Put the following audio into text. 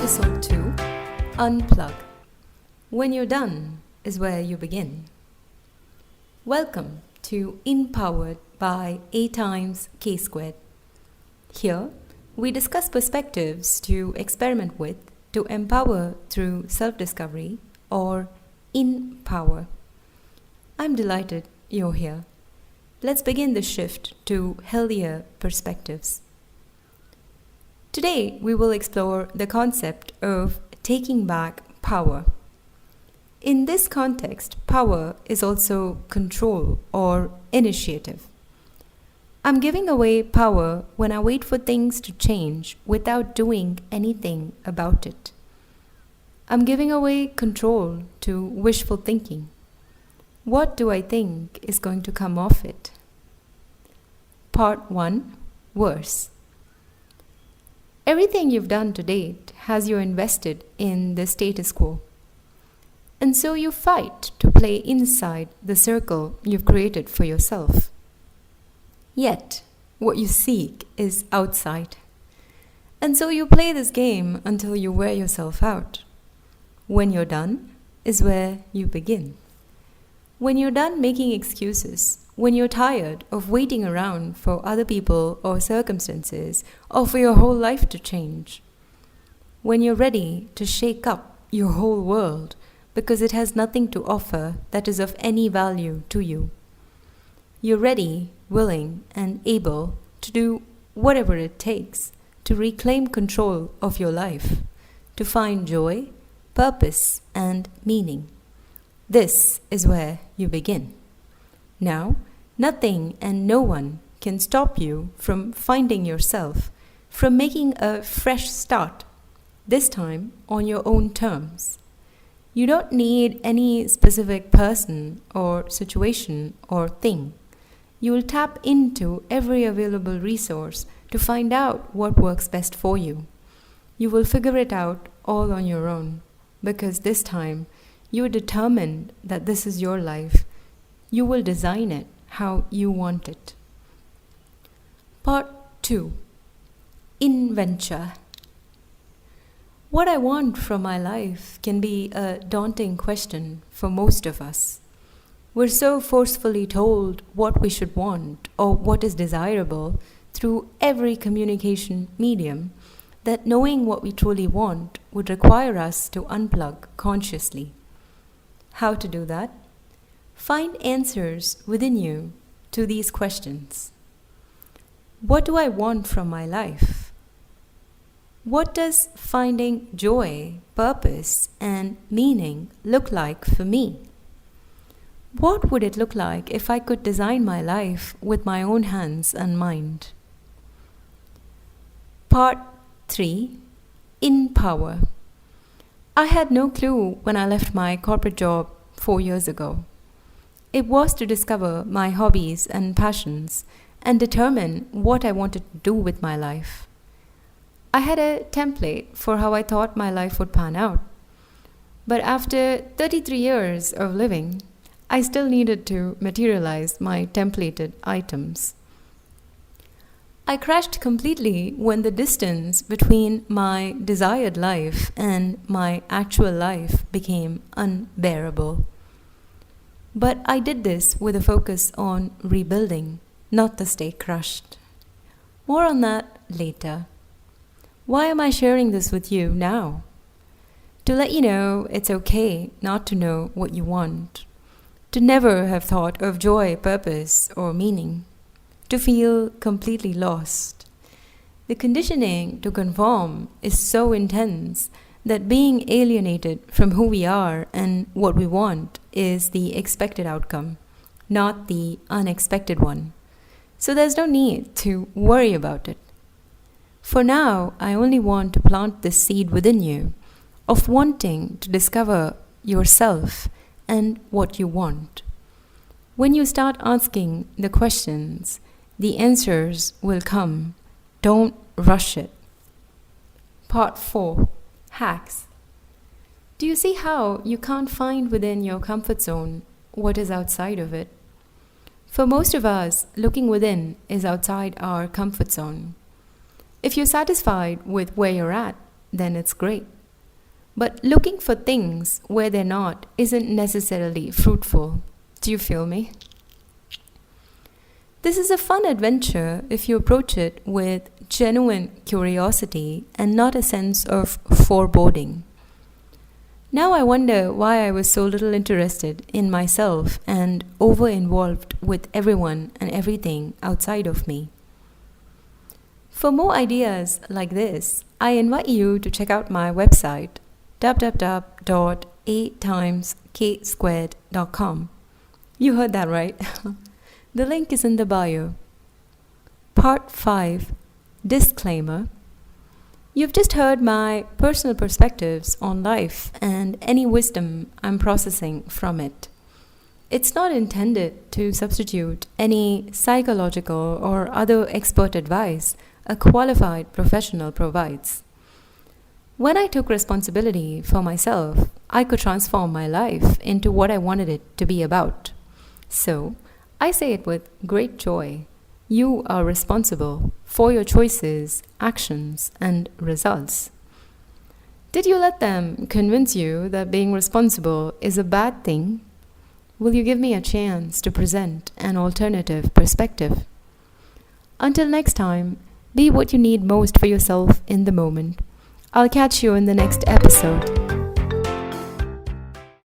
Episode 2 UNPLUG. When you're done is where you begin. Welcome to Empowered by A times K squared. Here, we discuss perspectives to experiment with, to empower through self-discovery or in-power. I'm delighted you're here. Let's begin the shift to healthier perspectives. Today, we will explore the concept of taking back power. In this context, power is also control or initiative. I'm giving away power when I wait for things to change without doing anything about it. I'm giving away control to wishful thinking. What do I think is going to come off it? Part 1. Worse. Everything you've done to date has you invested in the status quo. And so you fight to play inside the circle you've created for yourself. Yet, what you seek is outside. And so you play this game until you wear yourself out. When you're done is where you begin. When you're done making excuses, when you're tired of waiting around for other people or circumstances or for your whole life to change. When you're ready to shake up your whole world because it has nothing to offer that is of any value to you. You're ready, willing, and able to do whatever it takes to reclaim control of your life, to find joy, purpose, and meaning. This is where you begin. Now, nothing and no one can stop you from finding yourself, from making a fresh start, this time on your own terms. You don't need any specific person or situation or thing. You will tap into every available resource to find out what works best for you. You will figure it out all on your own, because this time you are determined that this is your life. You will design it how you want it. Part 2. Inventure. What I want from my life can be a daunting question for most of us. We're so forcefully told what we should want or what is desirable through every communication medium that knowing what we truly want would require us to unplug consciously. How to do that? Find answers within you to these questions. What do I want from my life? What does finding joy, purpose, and meaning look like for me? What would it look like if I could design my life with my own hands and mind? Part 3. In Power. I had no clue when I left my corporate job 4 years ago. It was to discover my hobbies and passions and determine what I wanted to do with my life. I had a template for how I thought my life would pan out. But after 33 years of living, I still needed to materialize my templated items. I crashed completely when the distance between my desired life and my actual life became unbearable. But I did this with a focus on rebuilding, not to stay crushed. More on that later. Why am I sharing this with you now? To let you know it's okay not to know what you want, to never have thought of joy, purpose, or meaning, to feel completely lost. The conditioning to conform is so intense that being alienated from who we are and what we want is the expected outcome, not the unexpected one. So there's no need to worry about it. For now, I only want to plant this seed within you of wanting to discover yourself and what you want. When you start asking the questions, the answers will come. Don't rush it. Part 4. Hacks. Do you see how you can't find within your comfort zone what is outside of it? For most of us, looking within is outside our comfort zone. If you're satisfied with where you're at, then it's great. But looking for things where they're not isn't necessarily fruitful. Do you feel me? This is a fun adventure if you approach it with genuine curiosity and not a sense of foreboding. Now I wonder why I was so little interested in myself and over involved with everyone and everything outside of me. For more ideas like this, I invite you to check out my website www.a timesk2.com. You heard that right. The link is in the bio. Part 5. Disclaimer. You've just heard my personal perspectives on life and any wisdom I'm processing from it. It's not intended to substitute any psychological or other expert advice a qualified professional provides. When I took responsibility for myself, I could transform my life into what I wanted it to be about. So, I say it with great joy. You are responsible for your choices, actions, and results. Did you let them convince you that being responsible is a bad thing? Will you give me a chance to present an alternative perspective? Until next time, be what you need most for yourself in the moment. I'll catch you in the next episode.